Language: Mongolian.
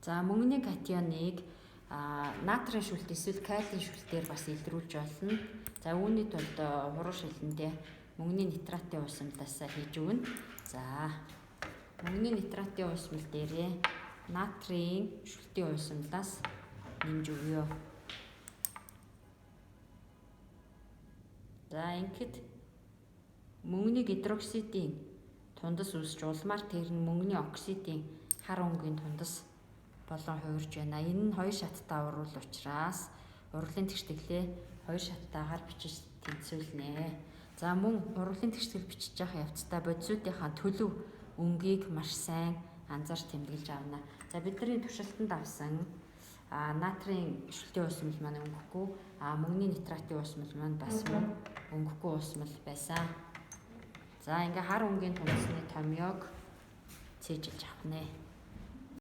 За мөнгөний катионыг натрийн шүлт эсвэл калийн шүлтээр бас илрүүлж болно. За үүний тулд хуруу шилэндээ мөнгөний нитратын уусамлаас хийж өгнө. За мөнгөний нитратын уусмал дээрээ натрийн шүлтийн уусамлаас нэмж өгье. За ингээд мөнгөний гидроксидын тундас үүсч улмаар тэр нь мөнгөний оксидын хар өнгийн тундас болон хуурж байна. Энэ нь хоёр шаттай урвал учраас урвалын тэгштэглээ хоёр шаттайгаар бичиж тэнцвүүлнэ. За мөн урвалын тэгштгэл бичиж явах явцдаа бодисуудынхаа төлөв өнгийг маш сайн анзаарч тэмдэглэж авна. За бидний туршилтанд авсан натрийн шүлтийн уусмал маань өнгөхгүй, мөнгөний нитратын уусмал маань бас өнгөхгүй уусмал байсан. За ингээ хар өнгийн тундасны томьёог цээжилж авах нэ.